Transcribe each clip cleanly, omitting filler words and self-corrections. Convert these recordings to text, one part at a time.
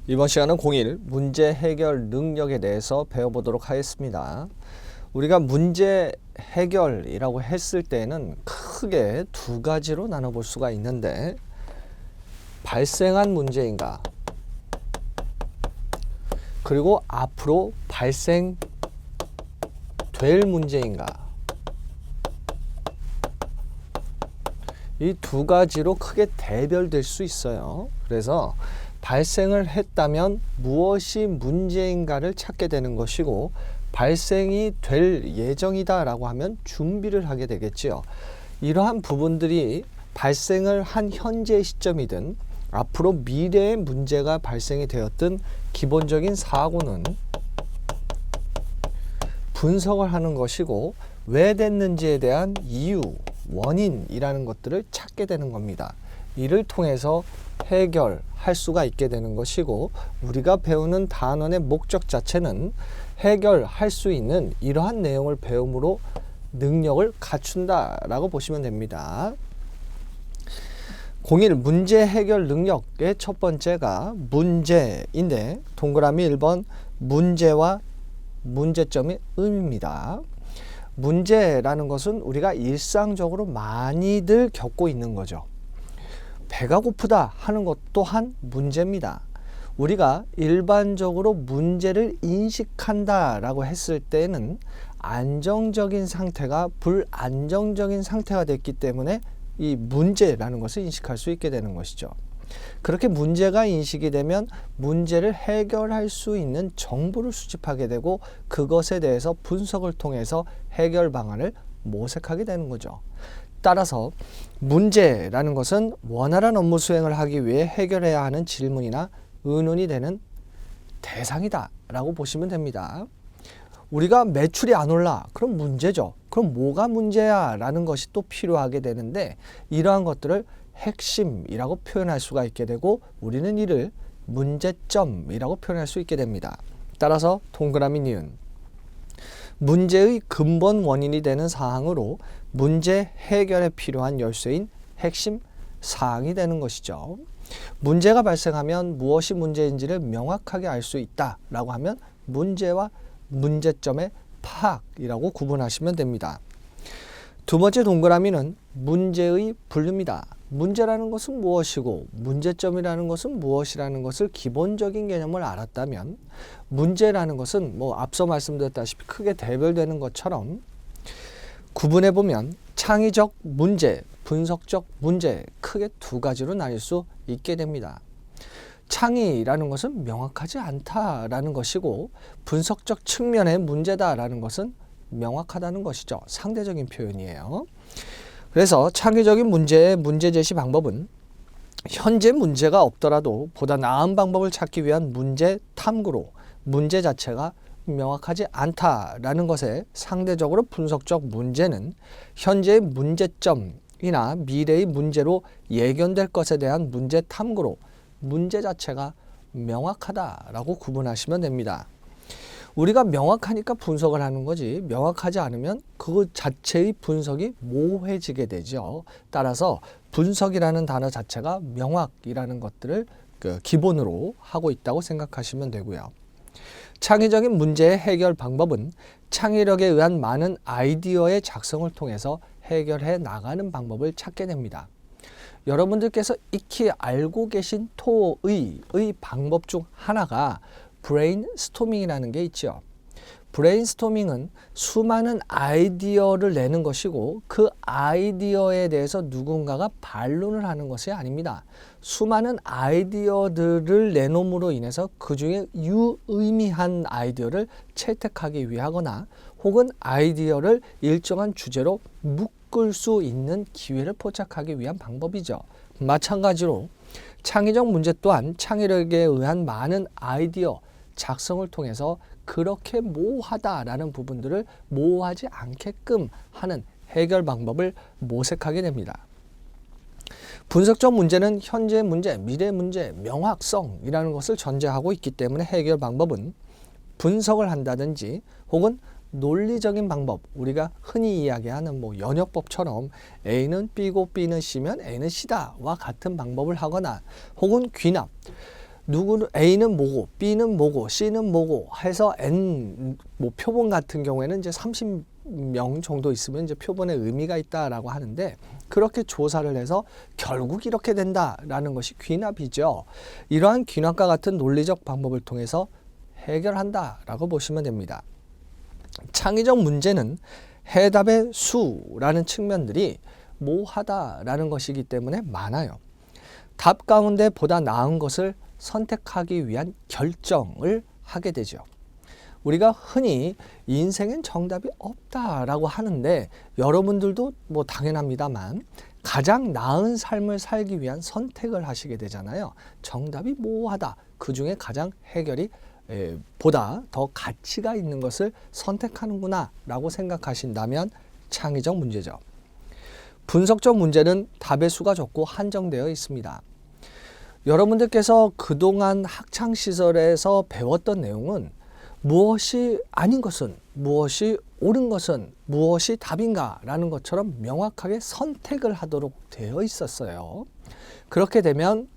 이번 시간은 공1 문제 해결 능력에 대해서 배워보도록 하겠습니다. 우리가 문제 해결이라고 했을 때는 크게 두 가지로 나눠볼 수가 있는데, 발생한 문제인가, 그리고 앞으로 발생될 문제인가, 이 두 가지로 크게 대별될 수 있어요. 그래서 발생을 했다면 무엇이 문제인가를 찾게 되는 것이고, 발생이 될 예정이다 라고 하면 준비를 하게 되겠지요. 이러한 부분들이 발생을 한 현재 시점이든 앞으로 미래의 문제가 발생이 되었든 기본적인 사고는 분석을 하는 것이고, 왜 됐는지에 대한 이유, 원인이라는 것들을 찾게 되는 겁니다. 이를 통해서 해결할 수가 있게 되는 것이고, 우리가 배우는 단원의 목적 자체는 해결할 수 있는 이러한 내용을 배움으로 능력을 갖춘다라고 보시면 됩니다. 01 문제 해결 능력의 첫 번째가 문제인데, 동그라미 1번 문제와 문제점의 의미입니다. 문제라는 것은 우리가 일상적으로 많이들 겪고 있는 거죠. 배가 고프다 하는 것 또한 문제입니다. 우리가 일반적으로 문제를 인식한다라고 했을 때는 안정적인 상태가 불안정적인 상태가 됐기 때문에 이 문제라는 것을 인식할 수 있게 되는 것이죠. 그렇게 문제가 인식이 되면 문제를 해결할 수 있는 정보를 수집하게 되고, 그것에 대해서 분석을 통해서 해결 방안을 모색하게 되는 거죠. 따라서 문제라는 것은 원활한 업무 수행을 하기 위해 해결해야 하는 질문이나 의논이 되는 대상이다 라고 보시면 됩니다. 우리가 매출이 안 올라, 그럼 문제죠. 그럼 뭐가 문제야 라는 것이 또 필요하게 되는데, 이러한 것들을 핵심이라고 표현할 수가 있게 되고, 우리는 이를 문제점이라고 표현할 수 있게 됩니다. 따라서 동그라미 니은 문제의 근본 원인이 되는 사항으로 문제 해결에 필요한 열쇠인 핵심 사항이 되는 것이죠. 문제가 발생하면 무엇이 문제인지를 명확하게 알 수 있다라고 하면 문제와 문제점의 파악이라고 구분하시면 됩니다. 두 번째 동그라미는 문제의 분류입니다. 문제라는 것은 무엇이고 문제점이라는 것은 무엇이라는 것을 기본적인 개념을 알았다면, 문제라는 것은 앞서 말씀드렸다시피 크게 대별되는 것처럼 구분해 보면 창의적 문제, 분석적 문제, 크게 두 가지로 나뉠 수 있게 됩니다. 창의라는 것은 명확하지 않다라는 것이고, 분석적 측면의 문제다라는 것은 명확하다는 것이죠. 상대적인 표현이에요. 그래서 창의적인 문제의 문제 제시 방법은 현재 문제가 없더라도 보다 나은 방법을 찾기 위한 문제 탐구로, 문제 자체가 명확하지 않다라는 것에 상대적으로 분석적 문제는 현재의 문제점이나 미래의 문제로 예견될 것에 대한 문제 탐구로, 문제 자체가 명확하다라고 구분하시면 됩니다. 우리가 명확하니까 분석을 하는 거지, 명확하지 않으면 그 자체의 분석이 모호해지게 되죠. 따라서 분석이라는 단어 자체가 명확이라는 것들을 기본으로 하고 있다고 생각하시면 되고요. 창의적인 문제의 해결 방법은 창의력에 의한 많은 아이디어의 작성을 통해서 해결해 나가는 방법을 찾게 됩니다. 여러분들께서 익히 알고 계신 토의 방법 중 하나가 브레인스토밍이라는 게 있죠. 브레인스토밍은 수많은 아이디어를 내는 것이고, 그 아이디어에 대해서 누군가가 반론을 하는 것이 아닙니다. 수많은 아이디어들을 내놓음으로 인해서 그 중에 유의미한 아이디어를 채택하기 위하거나, 혹은 아이디어를 일정한 주제로 묶을 수 있는 기회를 포착하기 위한 방법이죠. 마찬가지로 창의적 문제 또한 창의력에 의한 많은 아이디어 작성을 통해서 그렇게 모호하다라는 부분들을 모호하지 않게끔 하는 해결 방법을 모색하게 됩니다. 분석적 문제는 현재 문제, 미래 문제, 명확성이라는 것을 전제하고 있기 때문에 해결 방법은 분석을 한다든지, 혹은 논리적인 방법, 우리가 흔히 이야기하는 연역법처럼 A는 B고 B는 C면 A는 C다와 같은 방법을 하거나, 혹은 귀납, 누구는 A는 뭐고 B는 뭐고 C는 뭐고 해서 N 뭐 표본 같은 경우에는 이제 30명 정도 있으면 이제 표본의 의미가 있다라고 하는데, 그렇게 조사를 해서 결국 이렇게 된다라는 것이 귀납이죠. 이러한 귀납과 같은 논리적 방법을 통해서 해결한다라고 보시면 됩니다. 창의적 문제는 해답의 수라는 측면들이 모호하다라는 것이기 때문에 많아요. 답 가운데 보다 나은 것을 선택하기 위한 결정을 하게 되죠. 우리가 흔히 인생엔 정답이 없다라고 하는데, 여러분들도 뭐 당연합니다만 가장 나은 삶을 살기 위한 선택을 하시게 되잖아요. 정답이 모호하다. 그 중에 가장 해결이 보다 더 가치가 있는 것을 선택하는구나 라고 생각하신다면 창의적 문제죠. 분석적 문제는 답의 수가 적고 한정되어 있습니다. 여러분들께서 그동안 학창시절에서 배웠던 내용은 무엇이 아닌 것은, 무엇이 옳은 것은, 무엇이 답인가 라는 것처럼 명확하게 선택을 하도록 되어 있었어요. 그렇게 되면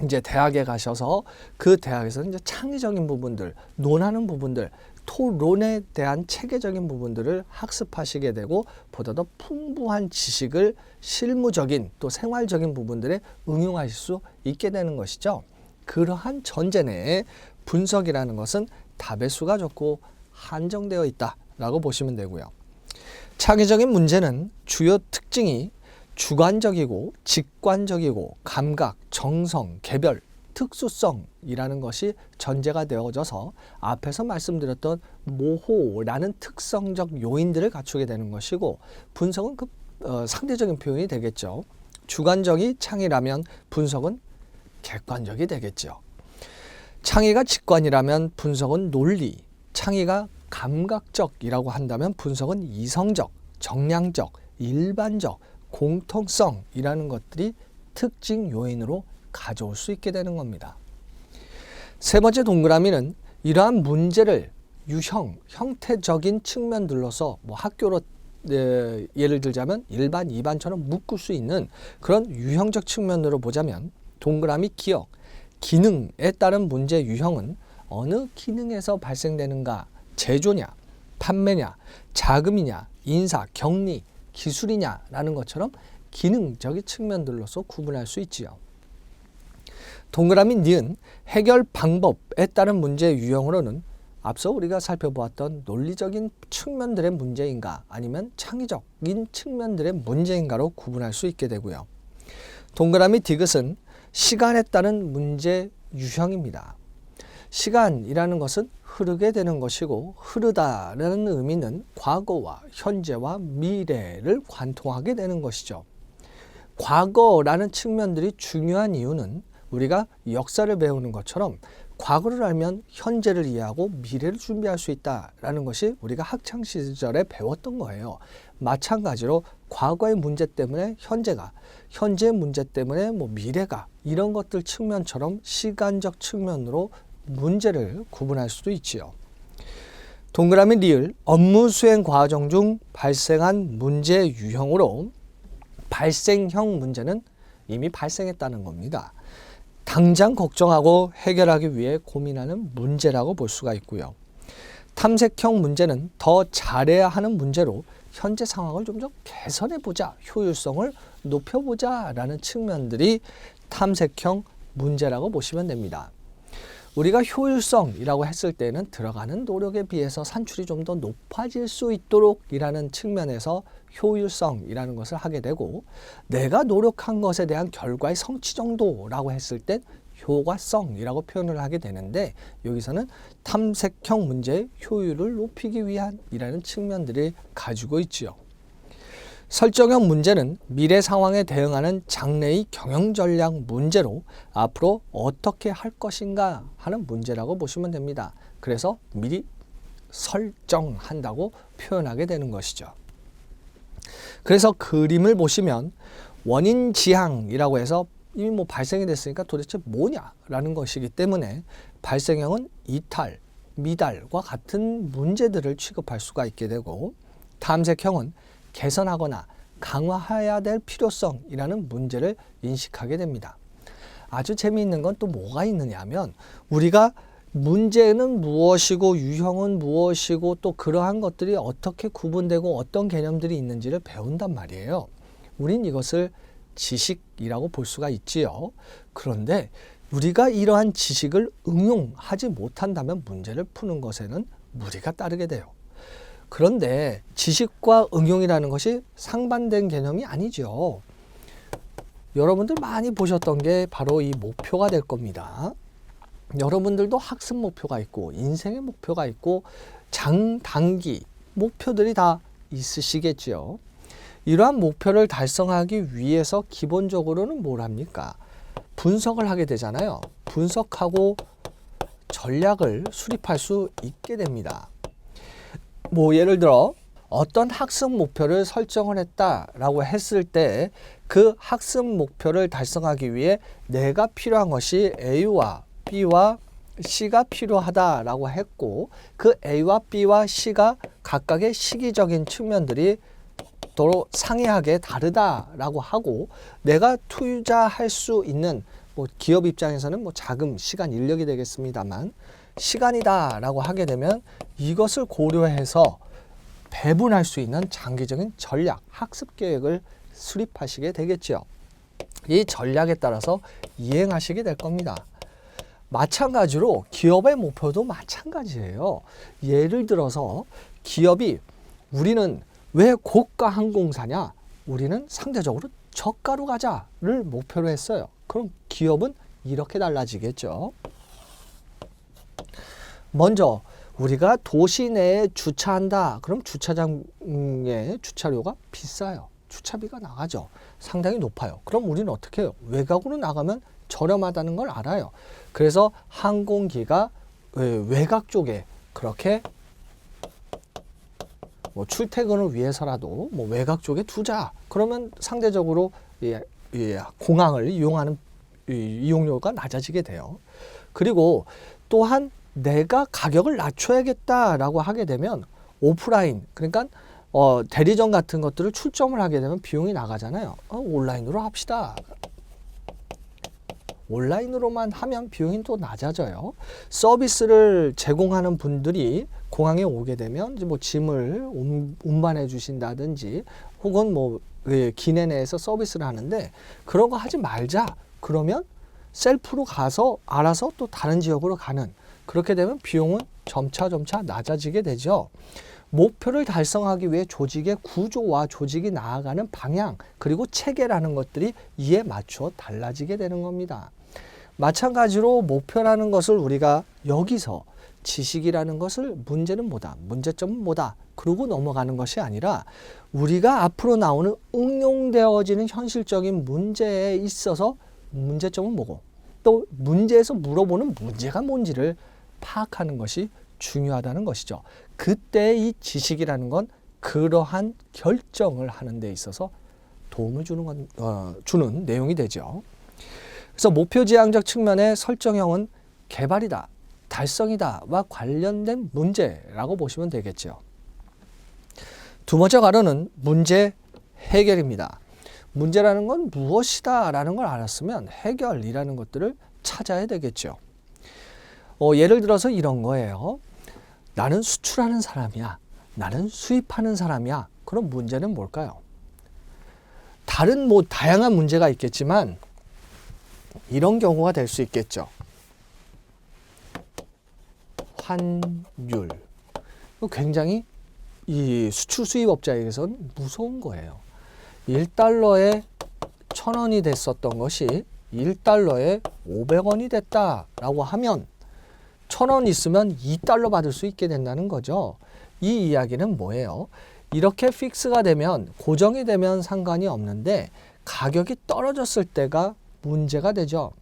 이제 대학에 가셔서 그 대학에서 이제 창의적인 부분들, 논하는 부분들, 토론에 대한 체계적인 부분들을 학습하시게 되고, 보다 더 풍부한 지식을 실무적인 또 생활적인 부분들에 응용하실 수 있게 되는 것이죠. 그러한 전제 내에 분석이라는 것은 답의 수가 적고 한정되어 있다라고 보시면 되고요. 창의적인 문제는 주요 특징이 주관적이고 직관적이고 감각, 정성, 개별, 특수성이라는 것이 전제가 되어져서 앞에서 말씀드렸던 모호라는 특성적 요인들을 갖추게 되는 것이고, 분석은 그 상대적인 표현이 되겠죠. 주관적이 창의라면 분석은 객관적이 되겠죠. 창의가 직관이라면 분석은 논리, 창의가 감각적이라고 한다면 분석은 이성적, 정량적, 일반적, 공통성이라는 것들이 특징 요인으로 가져올 수 있게 되는 겁니다. 세 번째 동그라미는 이러한 문제를 유형, 형태적인 측면들로서 뭐 학교로 예를 들자면 일반, 2반처럼 묶을 수 있는 그런 유형적 측면으로 보자면, 동그라미 기억, 기능에 따른 문제 유형은 어느 기능에서 발생되는가, 제조냐, 판매냐, 자금이냐, 인사, 격리, 기술이냐라는 것처럼 기능적인 측면들로서 구분할 수 있지요. 동그라미 니은 해결 방법에 따른 문제 유형으로는 앞서 우리가 살펴보았던 논리적인 측면들의 문제인가 아니면 창의적인 측면들의 문제인가로 구분할 수 있게 되고요. 동그라미 디귿은 시간에 따른 문제 유형입니다. 시간이라는 것은 흐르게 되는 것이고, 흐르다라는 의미는 과거와 현재와 미래를 관통하게 되는 것이죠. 과거라는 측면들이 중요한 이유는 우리가 역사를 배우는 것처럼 과거를 알면 현재를 이해하고 미래를 준비할 수 있다라는 것이 우리가 학창시절에 배웠던 거예요. 마찬가지로 과거의 문제 때문에 현재가, 현재의 문제 때문에 뭐 미래가, 이런 것들 측면처럼 시간적 측면으로 문제를 구분할 수도 있지요. 동그라미 리을 업무 수행 과정 중 발생한 문제 유형으로, 발생형 문제는 이미 발생했다는 겁니다. 당장 걱정하고 해결하기 위해 고민하는 문제라고 볼 수가 있고요. 탐색형 문제는 더 잘해야 하는 문제로 현재 상황을 좀 더 개선해보자, 효율성을 높여보자 라는 측면들이 탐색형 문제라고 보시면 됩니다. 우리가 효율성이라고 했을 때는 들어가는 노력에 비해서 산출이 좀 더 높아질 수 있도록 이라는 측면에서 효율성이라는 것을 하게 되고, 내가 노력한 것에 대한 결과의 성취 정도라고 했을 땐 효과성이라고 표현을 하게 되는데, 여기서는 탐색형 문제의 효율을 높이기 위한 이라는 측면들을 가지고 있지요. 설정형 문제는 미래 상황에 대응하는 장래의 경영 전략 문제로 앞으로 어떻게 할 것인가 하는 문제라고 보시면 됩니다. 그래서 미리 설정한다고 표현하게 되는 것이죠. 그래서 그림을 보시면 원인 지향이라고 해서 이미 뭐 발생이 됐으니까 도대체 뭐냐라는 것이기 때문에 발생형은 이탈, 미달과 같은 문제들을 취급할 수가 있게 되고, 탐색형은 개선하거나 강화해야 될 필요성이라는 문제를 인식하게 됩니다. 아주 재미있는 건 또 뭐가 있느냐면 우리가 문제는 무엇이고 유형은 무엇이고 또 그러한 것들이 어떻게 구분되고 어떤 개념들이 있는지를 배운단 말이에요. 우린 이것을 지식이라고 볼 수가 있지요. 그런데 우리가 이러한 지식을 응용하지 못한다면 문제를 푸는 것에는 무리가 따르게 돼요. 그런데 지식과 응용이라는 것이 상반된 개념이 아니죠. 여러분들 많이 보셨던 게 바로 이 목표가 될 겁니다. 여러분들도 학습 목표가 있고 인생의 목표가 있고 장단기 목표들이 다 있으시겠죠. 이러한 목표를 달성하기 위해서 기본적으로는 뭘 합니까? 분석을 하게 되잖아요. 분석하고 전략을 수립할 수 있게 됩니다. 뭐 예를 들어 어떤 학습 목표를 설정을 했다라고 했을 때 그 학습 목표를 달성하기 위해 내가 필요한 것이 A와 B와 C가 필요하다라고 했고 그 A와 B와 C가 각각의 시기적인 측면들이 서로 상이하게 다르다라고 하고 내가 투자할 수 있는 뭐 기업 입장에서는 뭐 자금, 시간, 인력이 되겠습니다만 시간이다라고 하게 되면 이것을 고려해서 배분할 수 있는 장기적인 전략, 학습 계획을 수립하시게 되겠죠. 이 전략에 따라서 이행하시게 될 겁니다. 마찬가지로 기업의 목표도 마찬가지예요. 예를 들어서 기업이 우리는 왜 고가 항공사냐? 우리는 상대적으로 저가로 가자를 목표로 했어요. 그럼 기업은 이렇게 달라지겠죠. 먼저 우리가 도시 내에 주차한다. 그럼 주차장의 주차료가 비싸요. 주차비가 나가죠. 상당히 높아요. 그럼 우리는 어떻게 해요? 외곽으로 나가면 저렴하다는 걸 알아요. 그래서 항공기가 외곽 쪽에 그렇게 뭐 출퇴근을 위해서라도 뭐 외곽 쪽에 두자. 그러면 상대적으로 공항을 이용하는 이용료가 낮아지게 돼요. 그리고 또한 내가 가격을 낮춰야겠다라고 하게 되면 오프라인, 그러니까 대리점 같은 것들을 출점을 하게 되면 비용이 나가잖아요. 온라인으로 합시다. 온라인으로만 하면 비용이 또 낮아져요. 서비스를 제공하는 분들이 공항에 오게 되면 이제 뭐 짐을 운반해 주신다든지 혹은 뭐 기내 내에서 서비스를 하는데 그런 거 하지 말자. 그러면 셀프로 가서 알아서 또 다른 지역으로 가는, 그렇게 되면 비용은 점차 낮아지게 되죠. 목표를 달성하기 위해 조직의 구조와 조직이 나아가는 방향 그리고 체계라는 것들이 이에 맞춰 달라지게 되는 겁니다. 마찬가지로 목표라는 것을 우리가 여기서 지식이라는 것을 문제는 뭐다, 문제점은 뭐다 그러고 넘어가는 것이 아니라 우리가 앞으로 나오는 응용되어지는 현실적인 문제에 있어서 문제점은 뭐고 또 문제에서 물어보는 문제가 뭔지를 파악하는 것이 중요하다는 것이죠. 그때 이 지식이라는 건 그러한 결정을 하는 데 있어서 도움을 주는 내용이 되죠. 그래서 목표지향적 측면의 설정형은 개발이다, 달성이다와 관련된 문제라고 보시면 되겠죠. 두 번째 가로는 문제 해결입니다. 문제라는 건 무엇이다 라는 걸 알았으면 해결이라는 것들을 찾아야 되겠죠. 예를 들어서 이런 거예요. 나는 수출하는 사람이야. 나는 수입하는 사람이야. 그럼 문제는 뭘까요? 다른 다양한 문제가 있겠지만 이런 경우가 될 수 있겠죠. 환율. 굉장히 이 수출 수입업자에게서는 무서운 거예요. 1달러에 1,000원이 됐었던 것이 1달러에 500원이 됐다라고 하면 1,000원 있으면 2달러 받을 수 있게 된다는 거죠. 이 이야기는 뭐예요? 이렇게 픽스가 되면, 고정이 되면 상관이 없는데 가격이 떨어졌을 때가 문제가 되죠.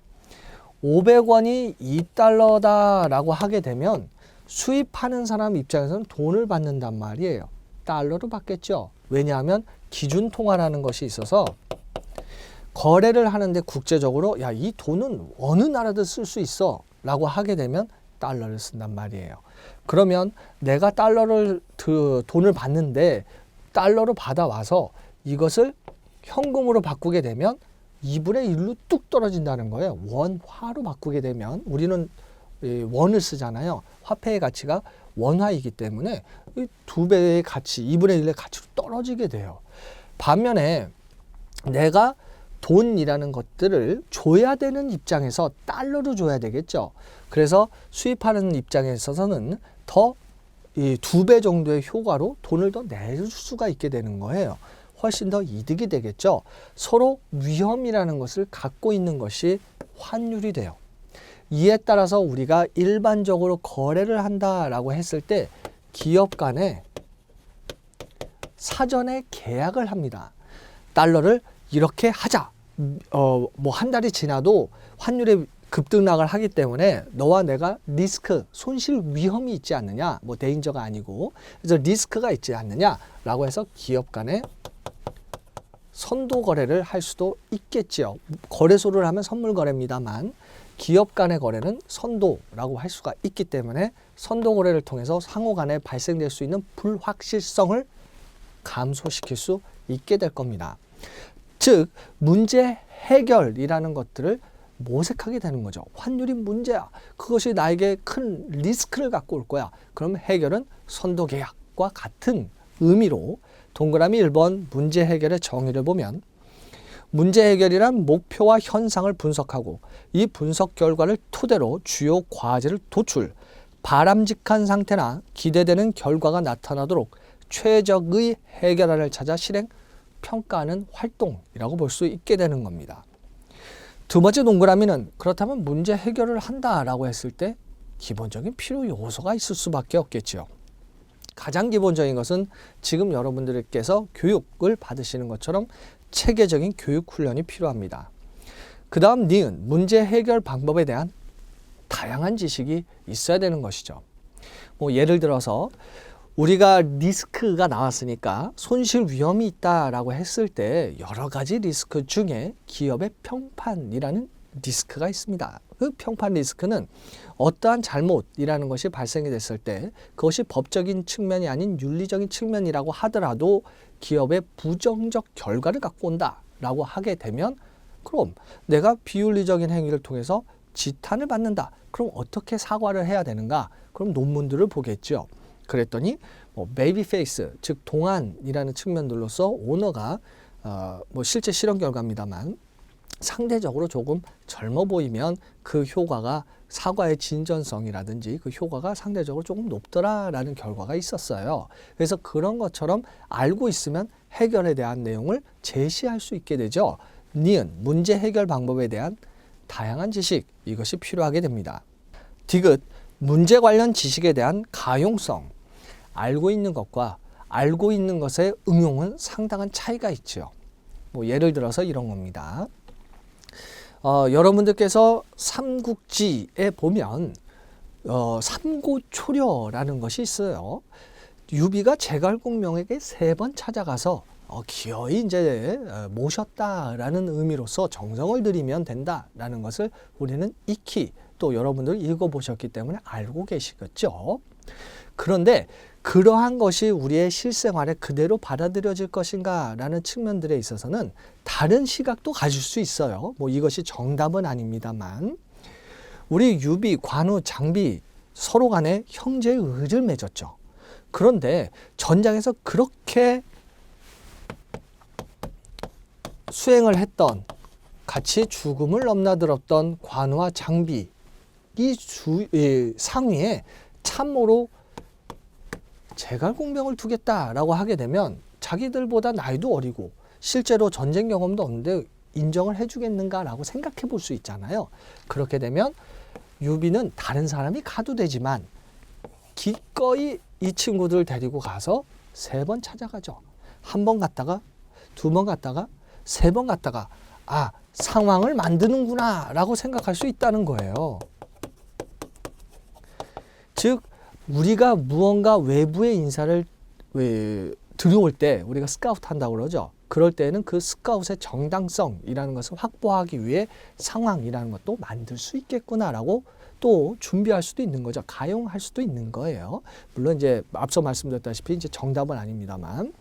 500원이 2달러다라고 하게 되면 수입하는 사람 입장에서는 돈을 받는단 말이에요. 달러로 받겠죠. 왜냐하면 기준 통화라는 것이 있어서 거래를 하는데 국제적으로 야, 이 돈은 어느 나라도 쓸 수 있어 라고 하게 되면 달러를 쓴단 말이에요. 그러면 내가 돈을 받는데 달러로 받아와서 이것을 현금으로 바꾸게 되면 2분의 1로 뚝 떨어진다는 거예요. 원화로 바꾸게 되면 우리는 원을 쓰잖아요. 화폐의 가치가 원화이기 때문에 이 2배의 가치, 2분의 1의 가치로 떨어지게 돼요. 반면에 내가 돈이라는 것들을 줘야 되는 입장에서 달러로 줘야 되겠죠. 그래서 수입하는 입장에 있어서는 더 이 2배 정도의 효과로 돈을 더 낼 수가 있게 되는 거예요. 훨씬 더 이득이 되겠죠. 서로 위험이라는 것을 갖고 있는 것이 환율이 돼요. 이에 따라서 우리가 일반적으로 거래를 한다라고 했을 때 기업 간에 사전에 계약을 합니다. 달러를 이렇게 하자. 뭐 한 달이 지나도 환율의 급등락을 하기 때문에 너와 내가 리스크, 손실 위험이 있지 않느냐, 뭐 데인저가 아니고, 그래서 리스크가 있지 않느냐라고 해서 기업 간에 선도 거래를 할 수도 있겠지요. 거래소를 하면 선물 거래입니다만 기업 간의 거래는 선도라고 할 수가 있기 때문에 선도 거래를 통해서 상호 간에 발생될 수 있는 불확실성을 감소시킬 수 있게 될 겁니다. 즉 문제 해결이라는 것들을 모색하게 되는 거죠. 환율이 문제야. 그것이 나에게 큰 리스크를 갖고 올 거야. 그럼 해결은 선도 계약과 같은 의미로 동그라미 1번 문제 해결의 정의를 보면 문제 해결이란 목표와 현상을 분석하고 이 분석 결과를 토대로 주요 과제를 도출, 바람직한 상태나 기대되는 결과가 나타나도록 최적의 해결안을 찾아 실행, 평가하는 활동이라고 볼 수 있게 되는 겁니다. 두 번째 동그라미는 그렇다면 문제 해결을 한다라고 했을 때 기본적인 필요 요소가 있을 수밖에 없겠죠. 가장 기본적인 것은 지금 여러분들께서 교육을 받으시는 것처럼 체계적인 교육 훈련이 필요합니다. 그 다음 니은 문제 해결 방법에 대한 다양한 지식이 있어야 되는 것이죠. 뭐 예를 들어서 우리가 리스크가 나왔으니까 손실 위험이 있다라고 했을 때 여러 가지 리스크 중에 기업의 평판이라는 리스크가 있습니다. 그 평판 리스크는 어떠한 잘못이라는 것이 발생이 됐을 때 그것이 법적인 측면이 아닌 윤리적인 측면이라고 하더라도 기업의 부정적 결과를 갖고 온다라고 하게 되면 그럼 내가 비윤리적인 행위를 통해서 지탄을 받는다. 그럼 어떻게 사과를 해야 되는가? 그럼 논문들을 보겠죠. 그랬더니 뭐 베이비 페이스, 즉 동안이라는 측면들로서 오너가 뭐 실제 실험 결과입니다만 상대적으로 조금 젊어 보이면 그 효과가 사과의 진전성이라든지 그 효과가 상대적으로 조금 높더라라는 결과가 있었어요. 그래서 그런 것처럼 알고 있으면 해결에 대한 내용을 제시할 수 있게 되죠. 니은 문제 해결 방법에 대한 다양한 지식, 이것이 필요하게 됩니다. 디귿 문제 관련 지식에 대한 가용성. 알고 있는 것과 알고 있는 것의 응용은 상당한 차이가 있죠. 뭐 예를 들어서 이런 겁니다. 여러분들께서 삼국지에 보면 삼고초려라는 것이 있어요. 유비가 제갈공명에게 3번 찾아가서 기어이 이제 모셨다라는 의미로서 정성을 들이면 된다라는 것을 우리는 익히 또 여러분들 읽어보셨기 때문에 알고 계시겠죠. 그런데 그러한 것이 우리의 실생활에 그대로 받아들여질 것인가 라는 측면들에 있어서는 다른 시각도 가질 수 있어요. 뭐 이것이 정답은 아닙니다만 우리 유비, 관우, 장비 서로 간에 형제의 의를 맺었죠. 그런데 전장에서 그렇게 수행을 했던 같이 죽음을 넘나들었던 관우와 장비 이 상위에 참모로 제갈공명을 두겠다라고 하게 되면 자기들보다 나이도 어리고 실제로 전쟁 경험도 없는데 인정을 해주겠는가라고 생각해 볼 수 있잖아요. 그렇게 되면 유비는 다른 사람이 가도 되지만 기꺼이 이 친구들 데리고 가서 3번 찾아가죠. 1번 갔다가 2번 갔다가 3번 갔다가 상황을 만드는구나 라고 생각할 수 있다는 거예요. 즉 우리가 무언가 외부의 인사를 들여올 때 우리가 스카우트 한다고 그러죠. 그럴 때는 그 스카웃의 정당성이라는 것을 확보하기 위해 상황이라는 것도 만들 수 있겠구나라고 또 준비할 수도 있는 거죠. 가용할 수도 있는 거예요. 물론 이제 앞서 말씀드렸다시피 이제 정답은 아닙니다만.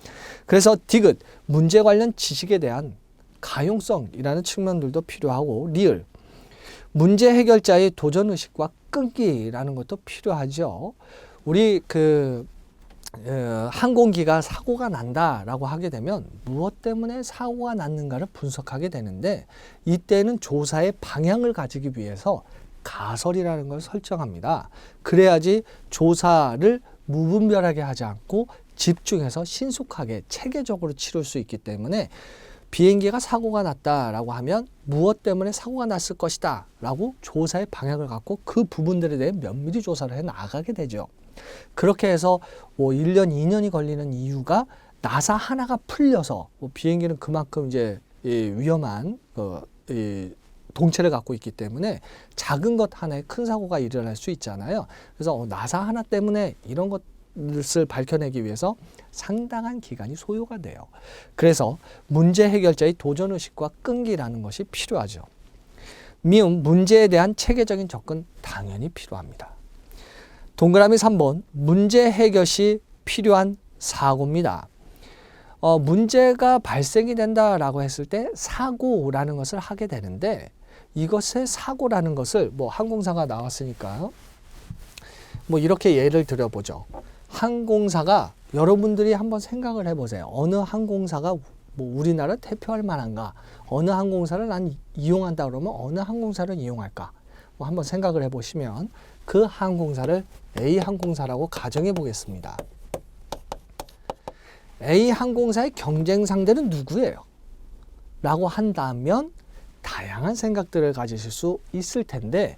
그래서 디귿 문제 관련 지식에 대한 가용성이라는 측면들도 필요하고 리을. 문제 해결자의 도전의식과 끈기라는 것도 필요하죠. 우리 항공기가 사고가 난다라고 하게 되면 무엇 때문에 사고가 났는가를 분석하게 되는데 이때는 조사의 방향을 가지기 위해서 가설이라는 걸 설정합니다. 그래야지 조사를 무분별하게 하지 않고 집중해서 신속하게 체계적으로 치룰 수 있기 때문에 비행기가 사고가 났다라고 하면 무엇 때문에 사고가 났을 것이다 라고 조사의 방향을 갖고 그 부분들에 대해 면밀히 조사를 해 나가게 되죠. 그렇게 해서 1년, 2년이 걸리는 이유가 나사 하나가 풀려서 비행기는 그만큼 이제 위험한 동체를 갖고 있기 때문에 작은 것 하나에 큰 사고가 일어날 수 있잖아요. 그래서 나사 하나 때문에 이런 것을 밝혀내기 위해서 상당한 기간이 소요가 돼요. 그래서 문제 해결자의 도전의식과 끈기라는 것이 필요하죠. 미음, 문제에 대한 체계적인 접근 당연히 필요합니다. 동그라미 3번, 문제 해결 시 필요한 사고입니다. 문제가 발생이 된다라고 했을 때 사고라는 것을 하게 되는데 이것의 사고라는 것을 항공사가 나왔으니까 이렇게 예를 들어보죠. 항공사가 여러분들이 한번 생각을 해보세요. 어느 항공사가 우리나라 대표할 만한가? 어느 항공사를 난 이용한다 그러면 어느 항공사를 이용할까? 한번 생각을 해보시면 그 항공사를 A 항공사라고 가정해 보겠습니다. A 항공사의 경쟁 상대는 누구예요? 라고 한다면 다양한 생각들을 가지실 수 있을 텐데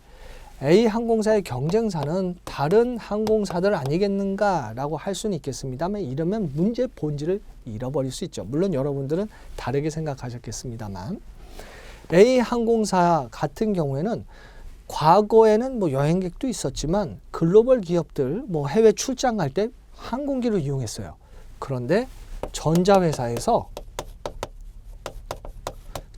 A 항공사의 경쟁사는 다른 항공사들 아니겠는가 라고 할 수는 있겠습니다만 이러면 문제의 본질을 잃어버릴 수 있죠. 물론 여러분들은 다르게 생각하셨겠습니다만 A 항공사 같은 경우에는 과거에는 여행객도 있었지만 글로벌 기업들 해외 출장 갈 때 항공기를 이용했어요. 그런데 전자회사에서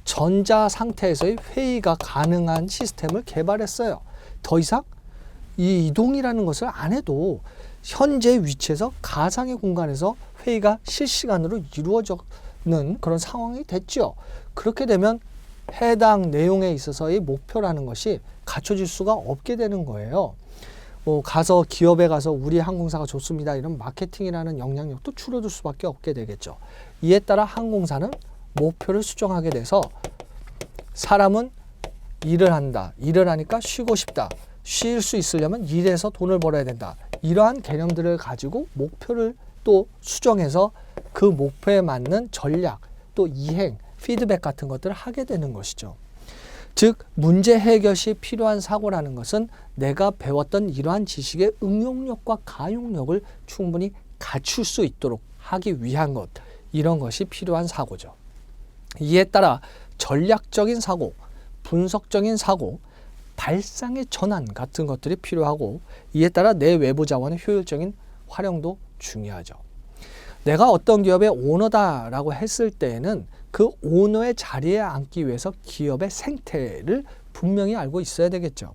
전자 상태에서의 회의가 가능한 시스템을 개발했어요. 더 이상 이 이동이라는 것을 안 해도 현재 위치에서 가상의 공간에서 회의가 실시간으로 이루어지는 그런 상황이 됐죠. 그렇게 되면 해당 내용에 있어서의 목표라는 것이 갖춰질 수가 없게 되는 거예요. 기업에 가서 우리 항공사가 좋습니다. 이런 마케팅이라는 영향력도 줄어들 수밖에 없게 되겠죠. 이에 따라 항공사는 목표를 수정하게 돼서 사람은 일을 한다. 일을 하니까 쉬고 싶다. 쉴 수 있으려면 일해서 돈을 벌어야 된다. 이러한 개념들을 가지고 목표를 또 수정해서 그 목표에 맞는 전략, 또 이행, 피드백 같은 것들을 하게 되는 것이죠. 즉 문제 해결 시 필요한 사고라는 것은 내가 배웠던 이러한 지식의 응용력과 가용력을 충분히 갖출 수 있도록 하기 위한 것, 이런 것이 필요한 사고죠. 이에 따라 전략적인 사고, 분석적인 사고, 발상의 전환 같은 것들이 필요하고 이에 따라 내 외부 자원의 효율적인 활용도 중요하죠. 내가 어떤 기업의 오너다라고 했을 때에는 그 오너의 자리에 앉기 위해서 기업의 생태를 분명히 알고 있어야 되겠죠.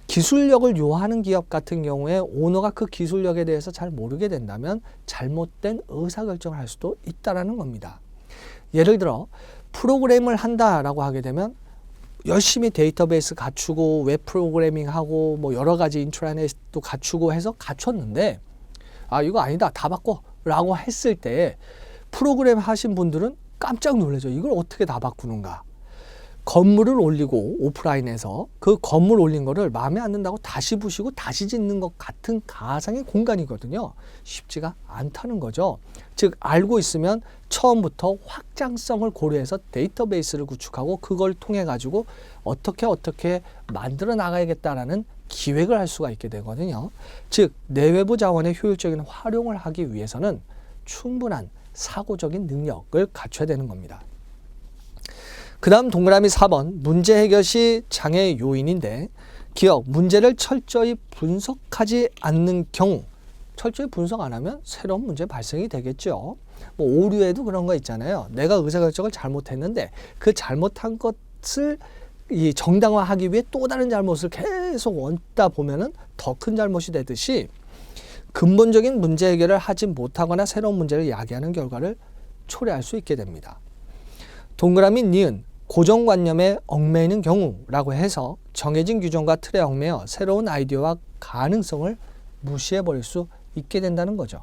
기술력을 요하는 기업 같은 경우에 오너가 그 기술력에 대해서 잘 모르게 된다면 잘못된 의사결정을 할 수도 있다는 겁니다. 예를 들어 프로그램을 한다라고 하게 되면 열심히 데이터베이스 갖추고 웹 프로그래밍하고 여러 가지 인트라넷도 갖추고 해서 갖췄는데 이거 아니다, 다 바꿔 라고 했을 때 프로그램 하신 분들은 깜짝 놀라죠. 이걸 어떻게 다 바꾸는가. 건물을 올리고 오프라인에서 그 건물 올린 거를 마음에 안 든다고 다시 부시고 다시 짓는 것 같은 가상의 공간이거든요. 쉽지가 않다는 거죠. 즉 알고 있으면 처음부터 확장성을 고려해서 데이터베이스를 구축하고 그걸 통해 가지고 어떻게 만들어 나가야겠다라는 기획을 할 수가 있게 되거든요. 즉 내외부 자원의 효율적인 활용을 하기 위해서는 충분한 사고적인 능력을 갖춰야 되는 겁니다. 그 다음 동그라미 4번 문제 해결 시 장애 요인인데 기억, 문제를 철저히 분석하지 않는 경우 철저히 분석 안 하면 새로운 문제 발생이 되겠죠. 오류에도 그런 거 있잖아요. 내가 의사결정을 잘못했는데 그 잘못한 것을 정당화하기 위해 또 다른 잘못을 계속 얹다 보면은 더 큰 잘못이 되듯이 근본적인 문제 해결을 하지 못하거나 새로운 문제를 야기하는 결과를 초래할 수 있게 됩니다. 동그라미 니은 고정관념에 얽매이는 경우라고 해서 정해진 규정과 틀에 얽매여 새로운 아이디어와 가능성을 무시해버릴 수 있게 된다는 거죠.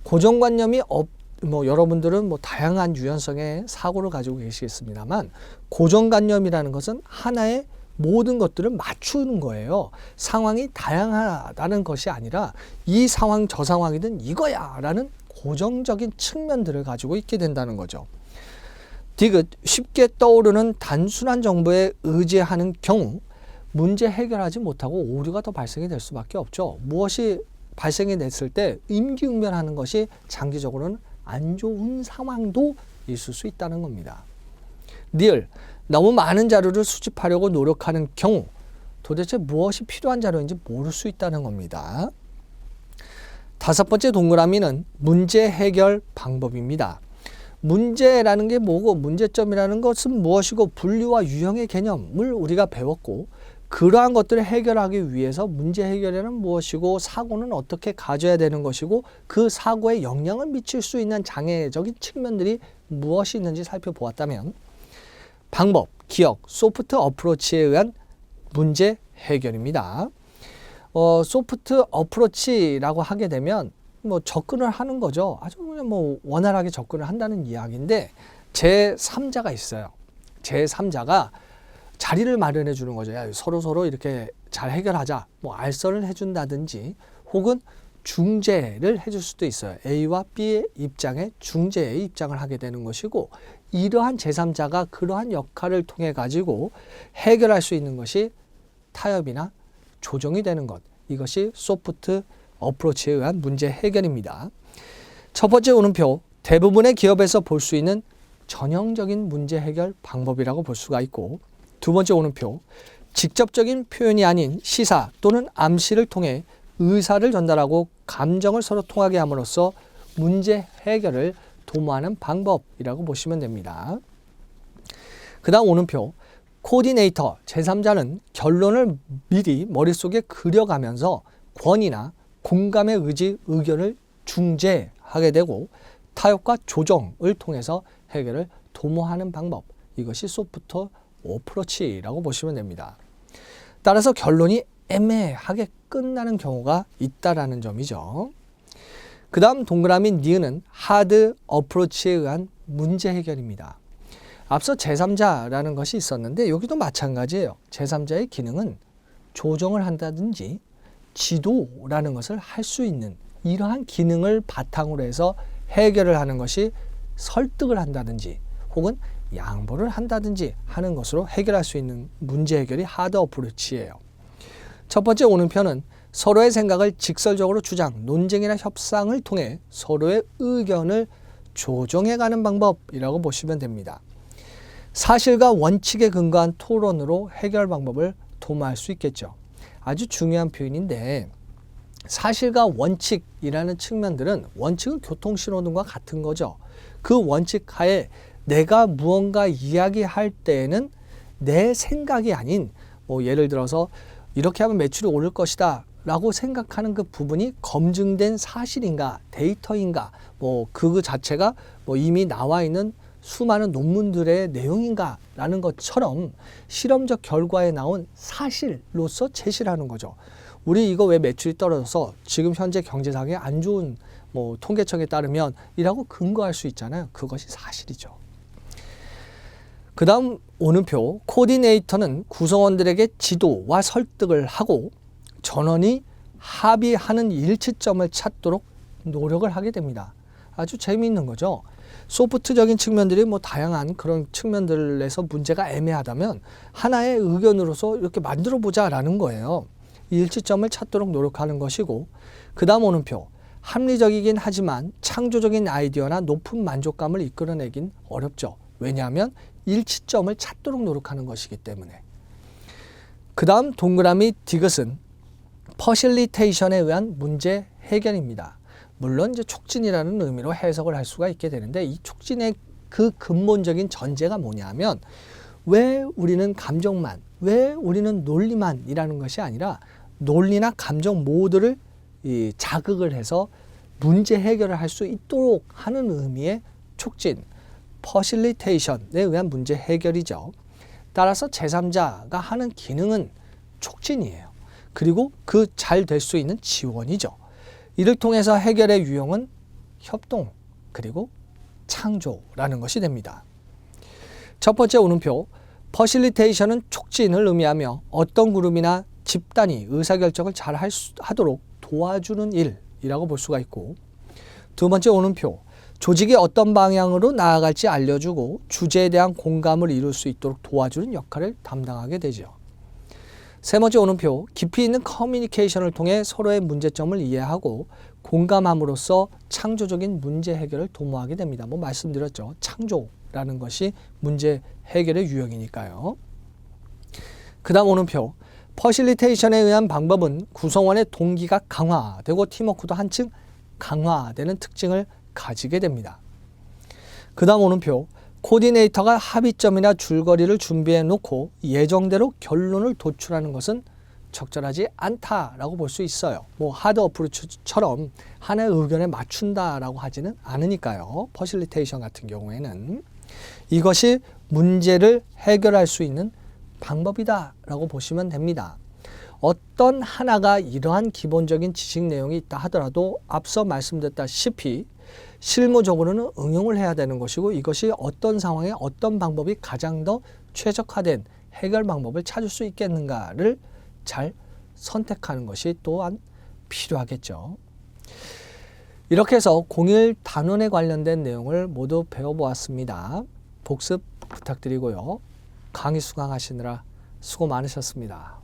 고정관념이 여러분들은 다양한 유연성의 사고를 가지고 계시겠습니다만 고정관념이라는 것은 하나의 모든 것들을 맞추는 거예요. 상황이 다양하다는 것이 아니라 이 상황 저 상황이든 이거야 라는 고정적인 측면들을 가지고 있게 된다는 거죠. 디귿 쉽게 떠오르는 단순한 정보에 의지하는 경우 문제 해결하지 못하고 오류가 더 발생이 될 수밖에 없죠. 무엇이 발생이 됐을 때 임기응변하는 것이 장기적으로는 안 좋은 상황도 있을 수 있다는 겁니다. 리을 너무 많은 자료를 수집하려고 노력하는 경우 도대체 무엇이 필요한 자료인지 모를 수 있다는 겁니다. 다섯 번째 동그라미는 문제 해결 방법입니다. 문제라는 게 뭐고 문제점이라는 것은 무엇이고 분류와 유형의 개념을 우리가 배웠고 그러한 것들을 해결하기 위해서 문제 해결에는 무엇이고 사고는 어떻게 가져야 되는 것이고 그 사고에 영향을 미칠 수 있는 장애적인 측면들이 무엇이 있는지 살펴보았다면 방법, 기억, 소프트 어프로치에 의한 문제 해결입니다. 소프트 어프로치라고 하게 되면 접근을 하는 거죠. 아주 그냥 원활하게 접근을 한다는 이야기인데 제3자가 있어요. 제3자가 자리를 마련해 주는 거죠. 야, 서로 이렇게 잘 해결하자. 알선을 해준다든지 혹은 중재를 해줄 수도 있어요. A와 B의 입장에 중재의 입장을 하게 되는 것이고 이러한 제3자가 그러한 역할을 통해 가지고 해결할 수 있는 것이 타협이나 조정이 되는 것. 이것이 소프트 어프로치에 의한 문제 해결입니다. 첫 번째 오른표 대부분의 기업에서 볼 수 있는 전형적인 문제 해결 방법이라고 볼 수가 있고 두 번째 오른표 직접적인 표현이 아닌 시사 또는 암시를 통해 의사를 전달하고 감정을 서로 통하게 함으로써 문제 해결을 도모하는 방법이라고 보시면 됩니다. 그 다음 오른표 코디네이터 제3자는 결론을 미리 머릿속에 그려가면서 권위나 공감의 의지, 의견을 중재하게 되고 타협과 조정을 통해서 해결을 도모하는 방법. 이것이 소프트 어프로치라고 보시면 됩니다. 따라서 결론이 애매하게 끝나는 경우가 있다라는 점이죠. 그 다음 동그라미 니은은 하드 어프로치에 의한 문제 해결입니다. 앞서 제3자라는 것이 있었는데 여기도 마찬가지예요. 제3자의 기능은 조정을 한다든지 지도라는 것을 할 수 있는 이러한 기능을 바탕으로 해서 해결을 하는 것이 설득을 한다든지 혹은 양보를 한다든지 하는 것으로 해결할 수 있는 문제 해결이 하드 어프로치예요. 첫 번째 오른편은 서로의 생각을 직설적으로 주장, 논쟁이나 협상을 통해 서로의 의견을 조정해가는 방법이라고 보시면 됩니다. 사실과 원칙에 근거한 토론으로 해결 방법을 도모할 수 있겠죠. 아주 중요한 표현인데 사실과 원칙이라는 측면들은 원칙은 교통신호등과 같은 거죠. 그 원칙 하에 내가 무언가 이야기할 때에는 내 생각이 아닌 예를 들어서 이렇게 하면 매출이 오를 것이다 라고 생각하는 그 부분이 검증된 사실인가 데이터인가 그 자체가 이미 나와 있는 수많은 논문들의 내용인가 라는 것처럼 실험적 결과에 나온 사실로서 제시를 하는 거죠. 우리 이거 왜 매출이 떨어져서 지금 현재 경제상에 안 좋은 통계청에 따르면 이라고 근거할 수 있잖아요. 그것이 사실이죠. 그 다음 오른표 코디네이터는 구성원들에게 지도와 설득을 하고 전원이 합의하는 일치점을 찾도록 노력을 하게 됩니다. 아주 재미있는 거죠. 소프트적인 측면들이 다양한 그런 측면들에서 문제가 애매하다면 하나의 의견으로서 이렇게 만들어 보자라는 거예요. 일치점을 찾도록 노력하는 것이고 그 다음 오른표 합리적이긴 하지만 창조적인 아이디어나 높은 만족감을 이끌어내긴 어렵죠. 왜냐하면 일치점을 찾도록 노력하는 것이기 때문에. 그 다음 동그라미 디귿은 퍼실리테이션에 의한 문제 해결입니다. 물론 이제 촉진이라는 의미로 해석을 할 수가 있게 되는데 이 촉진의 그 근본적인 전제가 뭐냐면 왜 우리는 감정만, 왜 우리는 논리만이라는 것이 아니라 논리나 감정 모두를 자극을 해서 문제 해결을 할 수 있도록 하는 의미의 촉진 퍼실리테이션에 의한 문제 해결이죠. 따라서 제3자가 하는 기능은 촉진이에요. 그리고 그 잘 될 수 있는 지원이죠. 이를 통해서 해결의 유형은 협동 그리고 창조라는 것이 됩니다. 첫 번째 오른표, 퍼실리테이션은 촉진을 의미하며 어떤 그룹이나 집단이 의사결정을 잘 하도록 도와주는 일이라고 볼 수가 있고, 두 번째 오른표, 조직이 어떤 방향으로 나아갈지 알려주고 주제에 대한 공감을 이룰 수 있도록 도와주는 역할을 담당하게 되죠. 세 번째 오른표, 깊이 있는 커뮤니케이션을 통해 서로의 문제점을 이해하고 공감함으로써 창조적인 문제 해결을 도모하게 됩니다. 뭐 말씀드렸죠. 창조라는 것이 문제 해결의 유형이니까요. 그 다음 오른표, 퍼실리테이션에 의한 방법은 구성원의 동기가 강화되고 팀워크도 한층 강화되는 특징을 가지게 됩니다. 그 다음 오른표, 코디네이터가 합의점이나 줄거리를 준비해 놓고 예정대로 결론을 도출하는 것은 적절하지 않다라고 볼 수 있어요. 뭐 하드 어프로치처럼 하나의 의견에 맞춘다라고 하지는 않으니까요. 퍼실리테이션 같은 경우에는 이것이 문제를 해결할 수 있는 방법이다라고 보시면 됩니다. 어떤 하나가 이러한 기본적인 지식 내용이 있다 하더라도 앞서 말씀드렸다시피 실무적으로는 응용을 해야 되는 것이고, 이것이 어떤 상황에 어떤 방법이 가장 더 최적화된 해결 방법을 찾을 수 있겠는가를 잘 선택하는 것이 또한 필요하겠죠. 이렇게 해서 공일 단원에 관련된 내용을 모두 배워보았습니다. 복습 부탁드리고요. 강의 수강하시느라 수고 많으셨습니다.